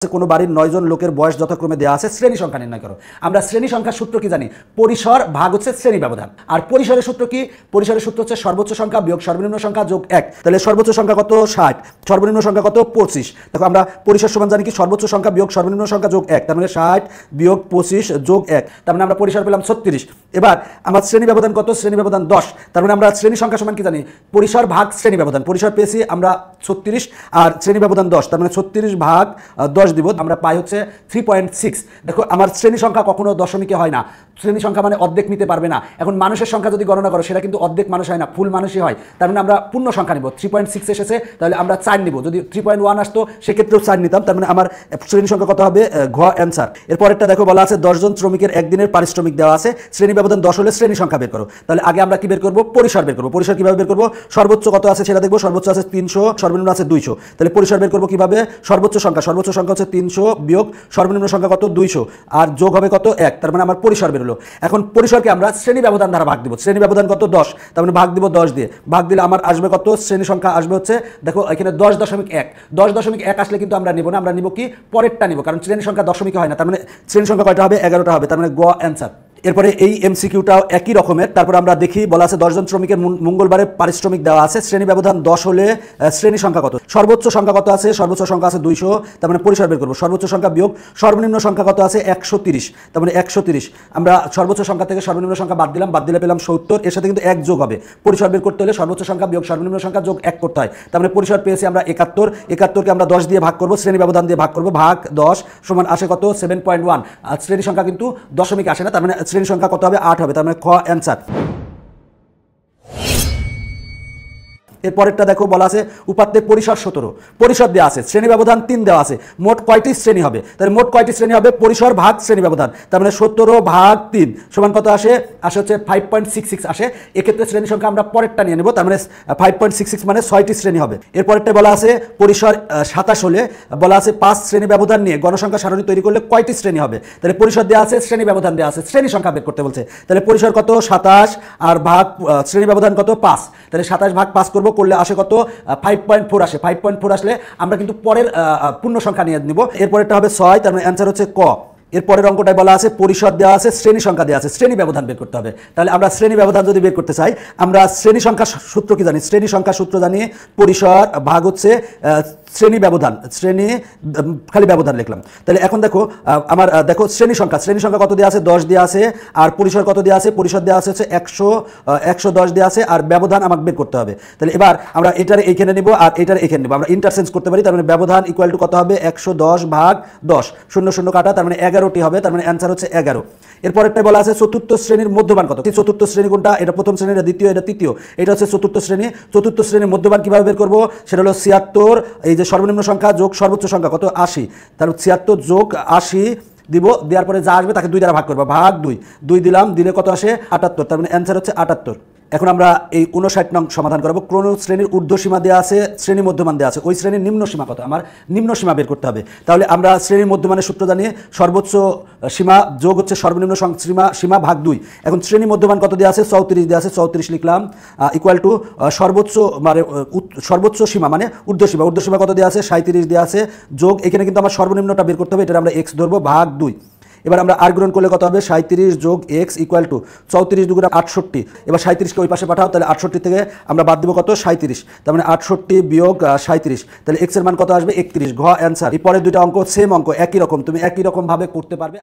কোনো বাড়ির 9 জন লোকের বয়স যথাক্রমে দেওয়া আছে, শ্রেণী সংখ্যা নির্ণয় করো। আমরা শ্রেণী সংখ্যার সূত্র কি জানি? পরিসর ভাগ হচ্ছে শ্রেণী ব্যবধান। আর পরিসরের সূত্র কি? পরিসরের সূত্র হচ্ছে সর্বোচ্চ সংখ্যা বিয়োগ সর্বনিম্ন সংখ্যা যোগ 1। তাহলে সর্বোচ্চ সংখ্যা কত? 60, সর্বনিম্ন সংখ্যা কত? 25। দেখো আমরা পরিসর সমান জানি কি? সর্বোচ্চ সংখ্যা বিয়োগ সর্বনিম্ন সংখ্যা যোগ 1, তার মানে 60 বিয়োগ 25 যোগ 1, তার মানে আমরা পরিসর পেলাম 36। এবার আমার শ্রেণী ব্যবধান কত? শ্রেণী ব্যবধান 10, তার মানে আমরা শ্রেণী সংখ্যা সমান কি জানি? পরিসর ভাগ শ্রেণী ব্যবধান। পরিসর পেয়েছি আমরা 36 আর শ্রেণী ব্যবধান 10, তার মানে 36 ভাগ 10 দিব, আমরা পাই হচ্ছে 3.6। দেখো আমার শ্রেণী সংখ্যা কখনো দশমিকে হয় না, শ্রেণী সংখ্যা মানে অর্ধেক নিতে পারবে না। এখন মানুষের সংখ্যা যদি গণনা করো সেটা কিন্তু অর্ধেক মানুষ হয় না, ফুল মানুষই হয়। তার মানে আমরা পূর্ণ সংখ্যা নিব। 3.6 এসেছে, তাহলে আমরা 4 নিব। যদি 3.1 আসতো সেক্ষেত্রেও 4 নিতাম। তার মানে আমার শ্রেণী সংখ্যা কত হবে? ঘ অ্যান্সার। এরপরেরটা দেখো বলা আছে 10 জন শ্রমিকের একদিনের পারিশ্রমিক দেওয়া আছে, শ্রেণী ব্যবধান 10 হলে শ্রেণী সংখ্যা বের করো। তাহলে আগে আমরা কি বের করবো? পরিসর বের করবো। পরিসর কিভাবে বের করবো? সর্বোচ্চ কত আছে সেটা দেখবো। সর্বোচ্চ আছে 300, সর্বনিম্ন আছে 200। তাহলে পরিসর বের করবো কিভাবে? সর্বোচ্চ সংখ্যা হচ্ছে 300 বিয়োগ সর্বনিম্ন সংখ্যা কত? 200, আর যোগ হবে কত? 1। তার মানে আমার পরিসর বেরোলো। এখন পরিসরকে আমরা শ্রেণী ব্যবধান দ্বারা ভাগ দিব। শ্রেণী ব্যবধান কত? 10, তার মানে ভাগ দিব 10 দিয়ে। ভাগ দিলে আমার আসবে কত? শ্রেণী সংখ্যা আসবে হচ্ছে, দেখো এখানে 10.1। 10.1 আসলে কিন্তু আমরা নিব না, আমরা নিব কি? পরেরটা নিব, কারণ শ্রেণী সংখ্যা দশমিকে হয় না। তার মানে শ্রেণী সংখ্যা কয়টা হবে? 11টা হবে, তার মানে গ অ্যান্সার। এরপরে এই এমসিকিউটাও একই রকমের। তারপর আমরা দেখি বলা আছে 10 জন শ্রমিকের মঙ্গলবারে পারিশ্রমিক দেওয়া আছে, শ্রেণী ব্যবধান 10 হলে শ্রেণী সংখ্যা কত? সর্বোচ্চ সংখ্যা কত আছে? সর্বোচ্চ সংখ্যা আছে 200, তার মানে পরিসর বের করবো। সর্বোচ্চ সংখ্যা বিয়োগ সর্বনিম্ন সংখ্যা কত আছে? 130, তার মানে 130। আমরা সর্বোচ্চ সংখ্যা থেকে সর্বনিম্ন সংখ্যা বাদ দিলাম, বাদ দিলে পেলাম 70। এর সাথে কিন্তু 1 যোগ হবে। পরিসর বের করতে হলে সর্বোচ্চ সংখ্যা বিয়োগ সর্বনিম্ন সংখ্যা যোগ 1 করতে হয়। তার মানে পরিসর পেয়েছি আমরা 71। 71কে আমরা 10 দিয়ে ভাগ করবো, শ্রেণী ব্যবধান দিয়ে ভাগ করবো। ভাগ 10 সমান আসে কত? 7.1। আর শ্রেণী সংখ্যা কিন্তু দশমিক আসে না, তার মানে শ্রেণী সংখ্যা কত হবে? 8 হবে, তার মানে খ অ্যান্সার। এরপরেরটা দেখো বলা আছে উপাত্তে পরিসর 17, পরিসর দেওয়া আছে, শ্রেণী ব্যবধান 3 দেওয়া আছে, মোট কয়টি শ্রেণী হবে? তাহলে মোট কয়টি শ্রেণী হবে? পরিসর ভাগ শ্রেণী ব্যবধান, তার মানে 17 ভাগ 3 সমান কত আসে? হচ্ছে 5.66 আসে। এক্ষেত্রে শ্রেণী সংখ্যা আমরা পরেরটা নিয়ে নেব, তার মানে 5.66 মানে 6টি শ্রেণী হবে। এরপরেরটা বলা আছে পরিসর 27 হলে বলা আছে 5 শ্রেণী ব্যবধান নিয়ে গণসংখ্যা সারণী তৈরি করলে কয়টি শ্রেণী হবে? তাহলে পরিসর দেওয়া আছে, শ্রেণী ব্যবধান দেওয়া আছে, শ্রেণী সংখ্যা বের করতে বলছে। তাহলে পরিসর কত? 27 আর ভাগ শ্রেণী ব্যবধান কত? 5। তাহলে 27 ভাগ 5 করবো, করলে আসে কত? 5.4 আসে। 5.4 আসলে আমরা কিন্তু পরের পূর্ণ সংখ্যা নিয়ে নিব। এরপরেরটা হবে 6, তার মানে অ্যান্সার হচ্ছে ক। এরপরের অঙ্কটায় বলা আছে পরিসর দেওয়া আছে, শ্রেণী সংখ্যা দেওয়া আছে, শ্রেণী ব্যবধান বের করতে হবে। তাহলে আমরা শ্রেণী ব্যবধান যদি বের করতে চাই, আমরা শ্রেণী সংখ্যা সূত্র কি জানি? শ্রেণী সংখ্যা সূত্র জানি পরিসর ভাগ হচ্ছে শ্রেণী ব্যবধান, শ্রেণী খালি ব্যবধান লিখলাম। তাহলে এখন দেখো আমার দেখো শ্রেণী সংখ্যা কত দেওয়া আছে? 10 দেওয়া আছে। আর পরিসর কত দেওয়া আছে? পরিসর দেওয়া আছে হচ্ছে 110 দেওয়া আছে, আর ব্যবধান আমাকে বের করতে হবে। তাহলে এবার আমরা এটার এইখানে নিব আর এটার এইখানে নিব, আমরা ইন্টারচেঞ্জ করতে পারি। তার মানে ব্যবধান ইকুয়াল টু কত হবে? 110 ভাগ 10, 0 0 কাটা, তার মানে 11টি হবে, তার মানে অ্যান্সার হচ্ছে 11। এরপরেরটা বলা আছে চতুর্থ শ্রেণীর মধ্যমান কত? চতুর্থ শ্রেণী কোনটা? এটা প্রথম শ্রেণী, এটা দ্বিতীয়, এটা তৃতীয়, এটা হচ্ছে চতুর্থ শ্রেণী। চতুর্থ শ্রেণীর মধ্যমান কিভাবে বের করবো? সেটা হলো 76, এই যে সর্বনিম্ন সংখ্যা যোগ সর্বোচ্চ সংখ্যা কত? 80, তাহলে 76 যোগ 80 দিব। দেওয়ার পরে যা আসবে তাকে 2 দ্বারা ভাগ করবো, ভাগ 2 দিলাম, দিলে কত আসে? 78, তার মানে অ্যান্সার হচ্ছে 78। এখন আমরা এই 59 নং সমাধান করবো। কোন শ্রেণীর ঊর্ধ্বসীমা দেওয়া আছে, শ্রেণী মধ্যমান দেওয়া আছে, ওই শ্রেণীর নিম্ন সীমা কত? আমার নিম্ন সীমা বের করতে হবে। তাহলে আমরা শ্রেণীর মধ্যমানের সূত্র জানি সর্বোচ্চ সীমা যোগ হচ্ছে সর্বনিম্ন সীমা ভাগ 2। এখন শ্রেণী মধ্যমান কত দেওয়া আছে? 34 দেওয়া আছে, 34 লিখলাম, ইকুয়াল টু সর্বোচ্চ মানে সর্বোচ্চ সীমা মানে ঊর্ধ্বসীমা কত দেওয়া আছে? 37 দেওয়া আছে, যোগ এখানে কিন্তু আমার সর্বনিম্নটা বের করতে হবে, এটা আমরা x ধরবো, ভাগ 2। এবার আমরা আর গ্রহণ করলে কত হবে? 37 যোগ x ইকুয়াল টু 34 2 68। এবার 37কে ওই পাশে পাঠাও, তাহলে 68 থেকে আমরা বাদ দেবো কত? 37, তার মানে 68 বিয়োগ 37, তাহলে x এর মান কত আসবে? 31, ঘ অ্যান্সার। এই পরের দুইটা অঙ্ক সেম অঙ্ক, একই রকম, তুমি একই রকম ভাবে করতে পারবে।